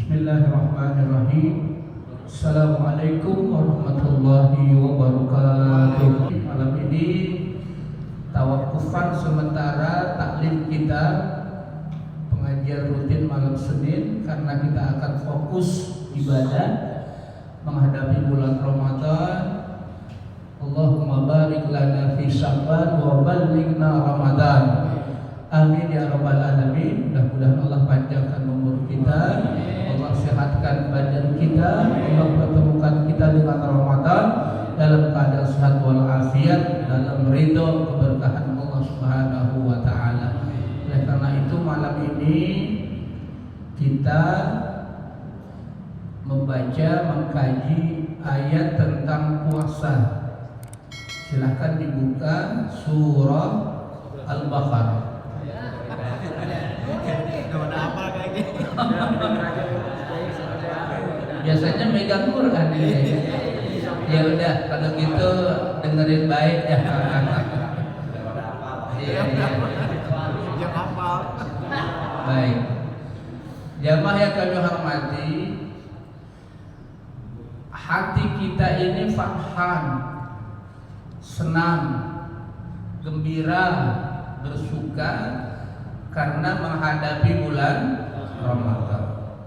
Bismillahirrahmanirrahim. Assalamualaikum warahmatullahi wabarakatuh. Malam ini tawakufan sementara taklim kita, pengajian rutin malam Senin, karena kita akan fokus ibadah menghadapi bulan Ramadan. Allahumma barik lana fi Sya'ban wa ballighna Ramadan. Amin ya rabbal alamin. Mudah-mudahan Allah panjangkan umur kita, Allah sehatkan badan kita, Allah pertemukan kita dengan Ramadan dalam keadaan sehat walafiat, dalam ridho keberkahan Allah Subhanahu wa taala. Oleh karena itu malam ini kita membaca, mengkaji ayat tentang puasa. Silahkan dibuka surah Al-Baqarah. Biasanya megang Quran ya. Ya udah, kalau gitu dengerin baik ya. Iya. Yang hafal. Baik. Jamaah yang kami hormati, hati kita ini farhan, senang, gembira, bersuka karena menghadapi bulan Ramadan.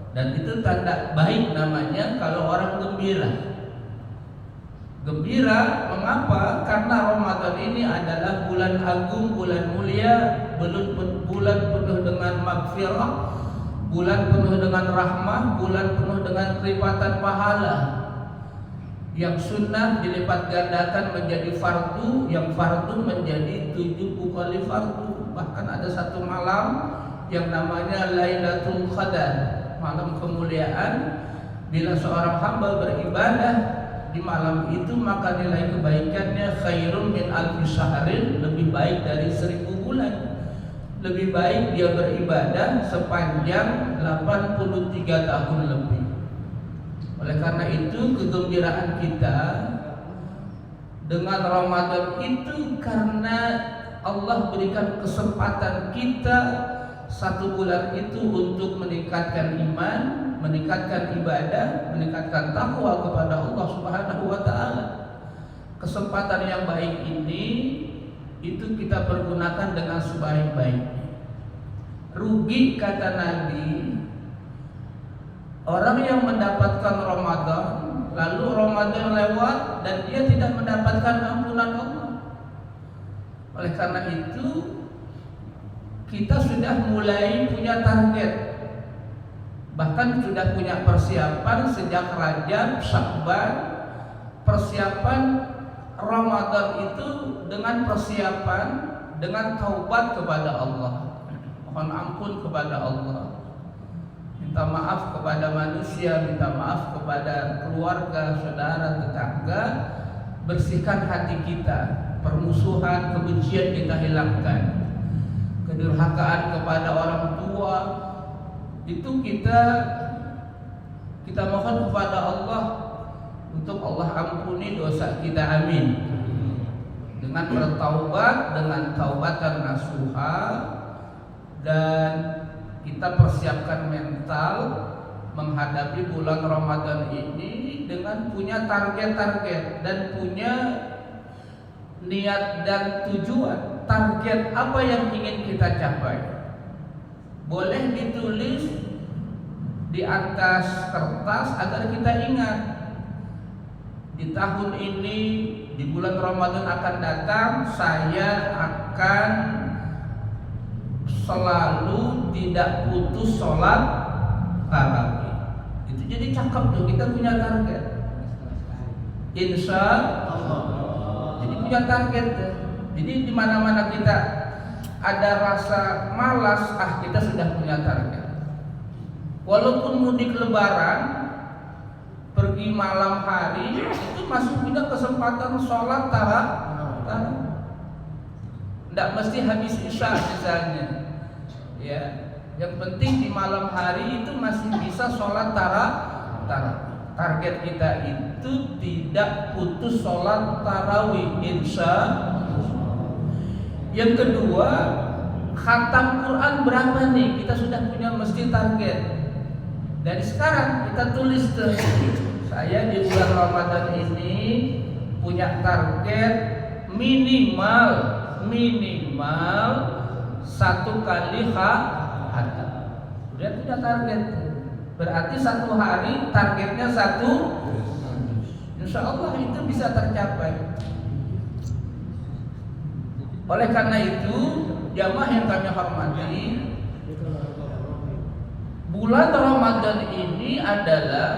Dan itu tanda baik namanya kalau orang gembira. Gembira mengapa? Karena Ramadan ini adalah bulan agung, bulan mulia, bulan penuh dengan maghfirah, bulan penuh dengan rahmah, bulan penuh dengan kelipatan pahala. Yang sunnah dilipat gandakan menjadi fardu, yang fardu menjadi 70 kali fardu. Bahkan ada satu malam yang namanya Lailatul Qadar, malam kemuliaan. Bila seorang hamba beribadah di malam itu, maka nilai kebaikannya khairun min alfi syahrin, lebih baik dari 1000 bulan. Lebih baik dia beribadah sepanjang 83 tahun lebih. Oleh karena itu kegembiraan kita dengan Ramadan itu karena Allah berikan kesempatan kita satu bulan itu untuk meningkatkan iman, meningkatkan ibadah, meningkatkan takwa kepada Allah Subhanahu wa taala. Kesempatan yang baik ini itu kita pergunakan dengan sebaik-baiknya. Rugi kata Nabi orang yang mendapatkan Ramadan lalu Ramadan lewat dan dia tidak mendapatkan ampunan Allah. Oleh karena itu kita sudah mulai punya target, bahkan sudah punya persiapan sejak Rajab, Sya'ban. Persiapan Ramadan itu dengan persiapan, dengan taubat kepada Allah, mohon ampun kepada Allah, minta maaf kepada manusia, minta maaf kepada keluarga, saudara, tetangga, bersihkan hati kita, permusuhan, kebencian kita hilangkan, kedurhakaan kepada orang tua itu kita mohon kepada Allah untuk Allah ampuni dosa kita, amin. Dengan bertaubat, dengan taubatan nasuha, dan kita persiapkan mental menghadapi bulan Ramadan ini dengan punya target-target dan punya niat dan tujuan. Target apa yang ingin kita capai boleh ditulis di atas kertas agar kita ingat. Di tahun ini, di bulan Ramadan akan datang, saya akan selalu tidak putus sholat tarawih. Itu jadi cakep tuh, kita punya target. Insya Allah. Jadi punya target tuh. Jadi di mana-mana kita ada rasa malas, kita sudah punya target. Walaupun mudik lebaran, pergi malam hari, itu masih punya kesempatan sholat tarawih. Tidak mesti habis isya misalnya. Ya, yang penting di malam hari itu masih bisa sholat tarawih. Target kita itu tidak putus sholat tarawih, insya Allah. Yang kedua, khatam Quran berapa nih? Kita sudah punya mesti target. Dari sekarang kita tulis tuh, saya di bulan Ramadan ini punya target minimal 1 kali khatam. Dia punya target. Berarti 1 hari targetnya 1. Insya Allah itu bisa tercapai. Oleh karena itu, jamaah yang kami hormati, bulan Ramadan ini adalah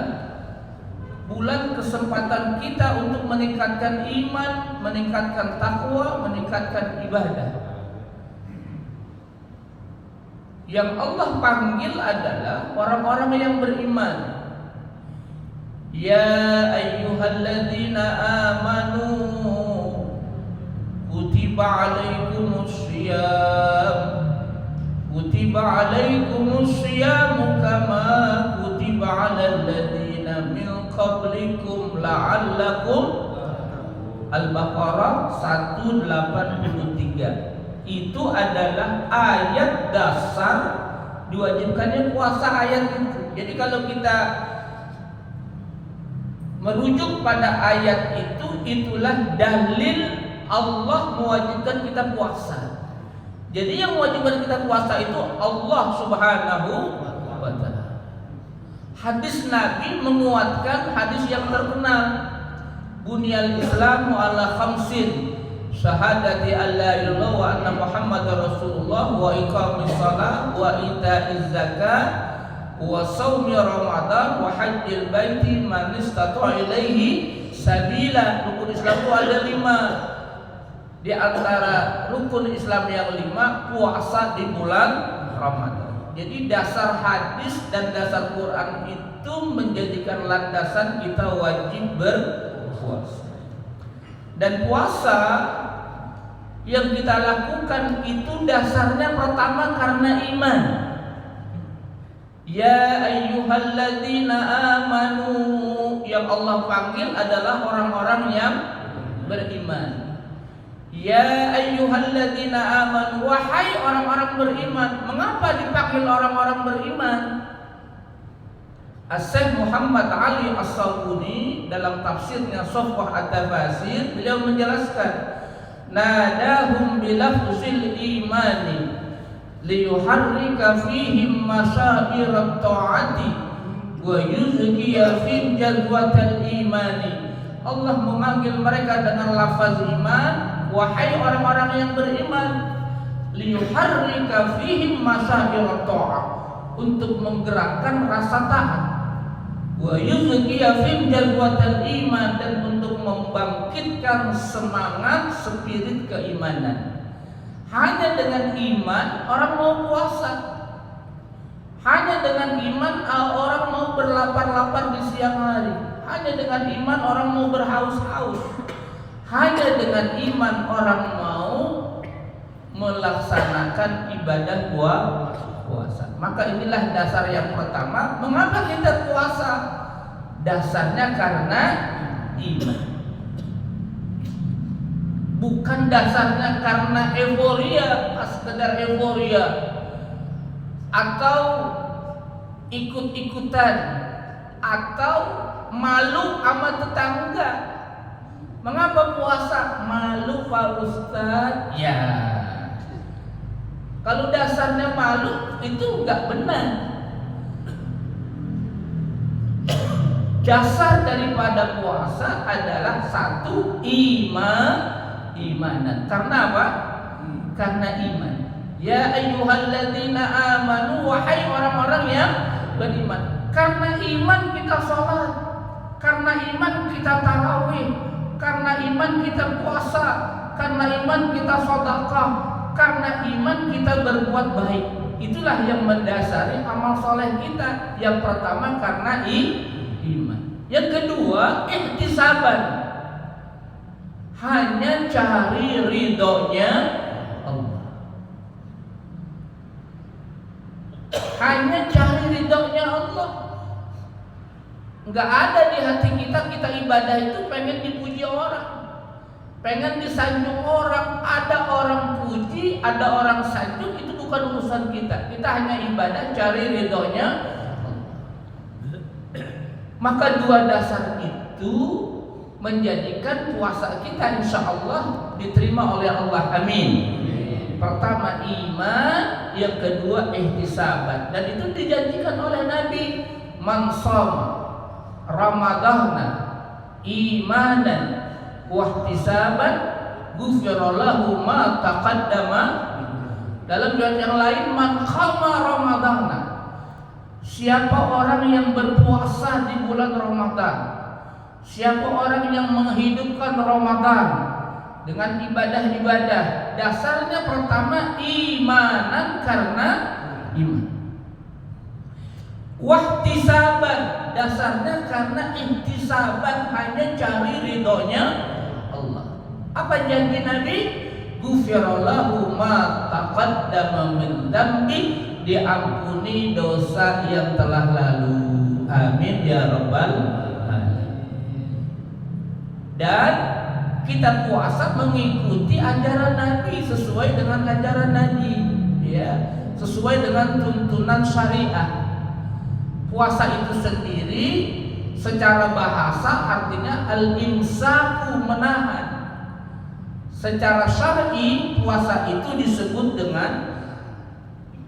bulan kesempatan kita untuk meningkatkan iman, meningkatkan takwa, meningkatkan ibadah. Yang Allah panggil adalah orang-orang yang beriman. Ya ayyuhalladzina amanu kutiba alaikumus shiyam kama kutiba alal ladzina min qablikum la'allakum. Al-Baqarah 183. Itu adalah ayat dasar diwajibkannya puasa ayat itu. Jadi kalau kita merujuk pada ayat itu, itulah dalil Allah mewajibkan kita puasa. Jadi yang mewajibkan kita puasa itu Allah Subhanahu wa ta'ala. Hadis Nabi menguatkan hadis yang terkenal, Bunyal Islamu ala khamsin, syahadati alla ilallah wa anna Muhammadar Rasulullah wa iqamis shalah wa ita'iz zakat wa shaumi Ramadan wa hajjil baiti man istata'a ilaihi sabila. Rukun Islam itu ada 5. Di antara rukun Islam yang 5, puasa di bulan Ramadan. Jadi dasar hadis dan dasar Quran itu menjadikan landasan kita wajib berpuasa. Dan puasa yang kita lakukan itu dasarnya pertama karena iman. Ya ayyuhalladzina amanu, yang Allah panggil adalah orang-orang yang beriman. Ya ayyuhalladzina amanu, wahai orang-orang beriman. Mengapa dipanggil orang-orang beriman? As-Syaikh Muhammad Ali As-Sabuni dalam tafsirnya Safwah At-Tafasir, beliau menjelaskan, nadahum bilafzil imani liyuharrika fihim masyabirat ta'ati wa yuzkiya fi jadwatal imani. Allah memanggil mereka dengan lafaz iman, wahai orang-orang yang beriman, liyuharrika fihim masyabirat ta'at, untuk menggerakkan rasa taat, wa yuzkiya fi jadwatal iman, dan untuk membangkitkan semangat spirit keimanan. Hanya dengan iman orang mau puasa. Hanya dengan iman orang mau berlapar-lapar di siang hari. Hanya dengan iman orang mau berhaus-haus. Hanya dengan iman orang mau melaksanakan ibadah puasa. Maka inilah dasar yang pertama. Mengapa kita puasa? Dasarnya karena iman. Bukan dasarnya karena euforia, sekedar euforia, atau ikut-ikutan, atau malu sama tetangga. Mengapa puasa? Malu Pak Ustaz? Ya, kalau dasarnya malu itu enggak benar. Dasar daripada puasa adalah 1, imanan. Karena apa? Karena iman. Ya ayyuhalladzina amanu, wahai orang-orang yang beriman. Karena iman kita sholat, karena iman kita tarawih, karena iman kita puasa, karena iman kita sedekah, karena iman kita berbuat baik. Itulah yang mendasari amal soleh kita. Yang pertama karena iman. Yang kedua, ihtisaban. Hanya cari ridhonya Allah. Hanya cari ridhonya Allah. Enggak ada di hati kita ibadah itu pengen dipuji orang, pengen disanjung orang. Ada orang puji, ada orang sanjung, itu bukan urusan kita. Kita hanya ibadah cari ridhonya Allah. Maka dua dasar itu menjadikan puasa kita insya Allah diterima oleh Allah. Amin. Pertama iman, yang kedua ihtisaban. Dan itu dijanjikan oleh Nabi, man shoma ramadhana imanan wa ihtisaban ghufira lahu ma taqaddama. Dalam riwayat yang lain, man qama ramadhana, siapa orang yang berpuasa di bulan Ramadan, siapa orang yang menghidupkan Ramadan dengan ibadah-ibadah, dasarnya pertama imanan karena iman. Wahtisaban, dasarnya karena ihtisaban, hanya cari ridhonya Allah. Apa janji Nabi? Ghufira lahu ma taqaddama min dzambi, diampuni dosa yang telah lalu. Amin ya rabbal alamin. Dan kita puasa mengikuti ajaran Nabi, sesuai dengan ajaran Nabi, ya, sesuai dengan tuntunan syariah. Puasa itu sendiri secara bahasa artinya al-imsaku, menahan. Secara syar'i puasa itu disebut dengan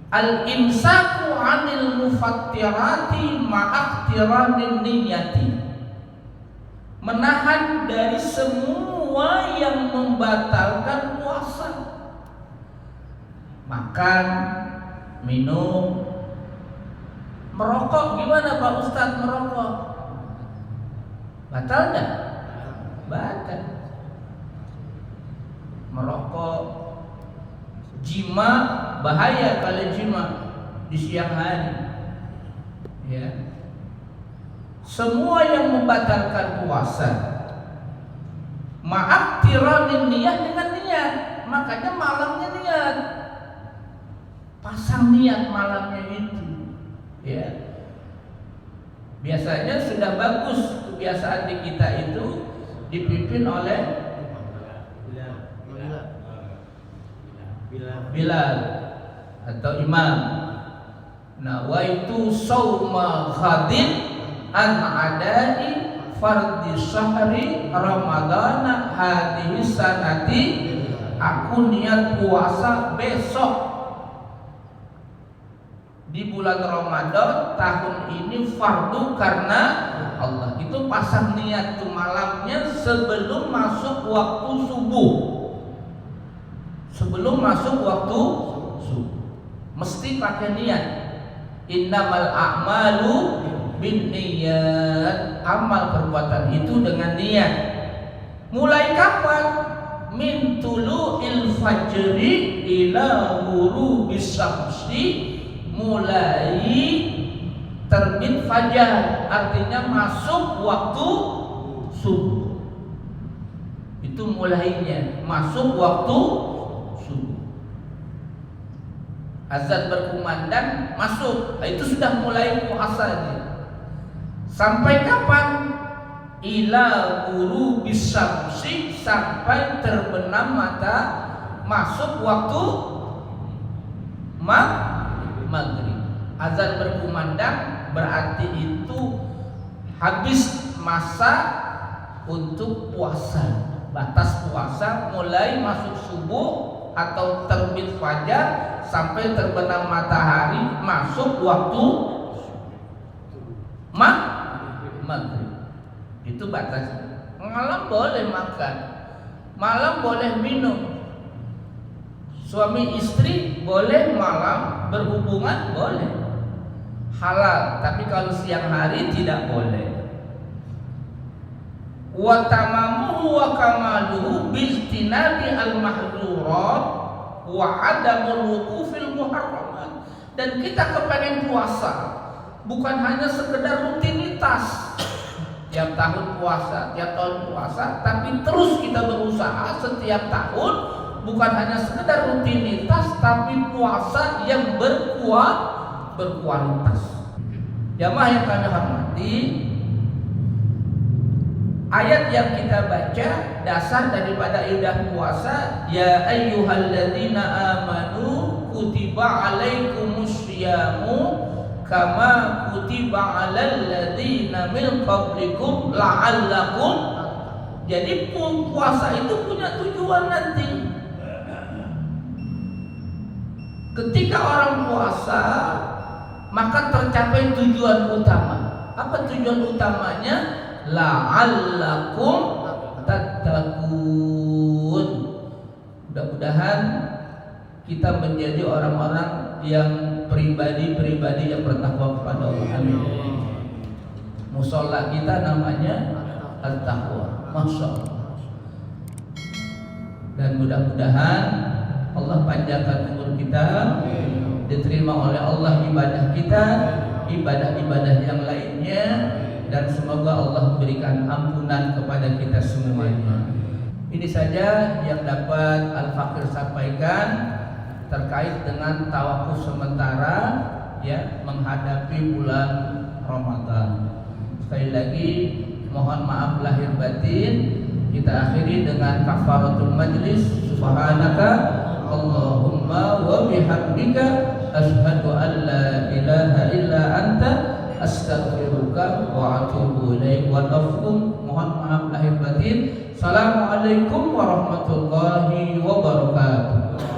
al-imsaku 'anil mufattirati ma'aqtiranin niyati, menahan dari semua yang membatalkan puasa. Makan, minum, merokok. Gimana Pak Ustadz merokok? Batal enggak? Batal. Merokok, jima, bahaya kalau jima di siang hari, ya. Semua yang membatalkan puasa, maaf tiranin niat, dengan niat. Makanya malamnya niat, pasang niat malamnya itu, ya. Biasanya sudah bagus kebiasaan di kita itu dipimpin oleh Bilal atau imam. Nawaitu sauma khadin an adai fardhi syahri ramadana hadhihi sanati, aku niat puasa besok di bulan Ramadan tahun ini fardu karena Allah. Itu pasang niat tuh malamnya sebelum masuk waktu subuh. Sebelum masuk waktu subuh mesti pakai niat. Innamal a'malu binniyat, amal perbuatan itu dengan niat. Mulai kapan? Min tulu'il fajri ila ghurubis syamsi, mulai terbit fajar, artinya masuk waktu subuh. Itu mulainya masuk waktu subuh. Azan berkumandang masuk, itu sudah mulai puasanya. Sampai kapan? Ila ghurubis syamsi, sampai terbenam mata, masuk waktu maghrib. Azan berkumandang berarti itu habis masa untuk puasa. Batas puasa mulai masuk subuh atau terbit fajar sampai terbenam matahari, masuk waktu maghrib. Itu batasnya. Malam boleh makan, malam boleh minum. Suami istri boleh malam berhubungan, boleh, halal. Tapi kalau siang hari tidak boleh. Wa tamamuhu wa kamaluhu bijtinabi al-mahdurat wa adamul wuqufil muharramat. Dan kita kepengen puasa bukan hanya sekedar rutinitas tiap tahun puasa, tiap tahun puasa, tapi terus kita berusaha setiap tahun, bukan hanya sekedar rutinitas, tapi puasa yang berkualitas. Jamaah yang kami hormati, ayat yang kita baca dasar daripada ibadah puasa, ya ayyuhalladzina amanu kutiba alaikumusyamu kama kutiba 'alal ladzina min qablikum la'allakum. Jadi puasa itu punya tujuan nanti. Ketika orang puasa, maka tercapai tujuan utama. Apa tujuan utamanya? La'allakum tattaqun. Mudah-mudahan kita menjadi orang-orang yang pribadi-pribadi yang bertakwa kepada Allah. Amin. Musola kita namanya at-taqwa. Masya Allah. Dan mudah-mudahan Allah panjangkan umur kita, diterima oleh Allah ibadah kita, ibadah-ibadah yang lainnya, dan semoga Allah memberikan ampunan kepada kita semuanya. Ini saja yang dapat Al-Fakir sampaikan terkait dengan tawakuf sementara ya menghadapi bulan Ramadan. Sekali lagi mohon maaf lahir batin. Kita akhiri dengan kafaratul majlis. Subhanaka Allahumma wa bihamdika asyhadu an la ilaha illa anta astaghfiruka wa atubu ilaik. Wa lakum mohon maaf lahir batin. Assalamualaikum warahmatullahi wabarakatuh.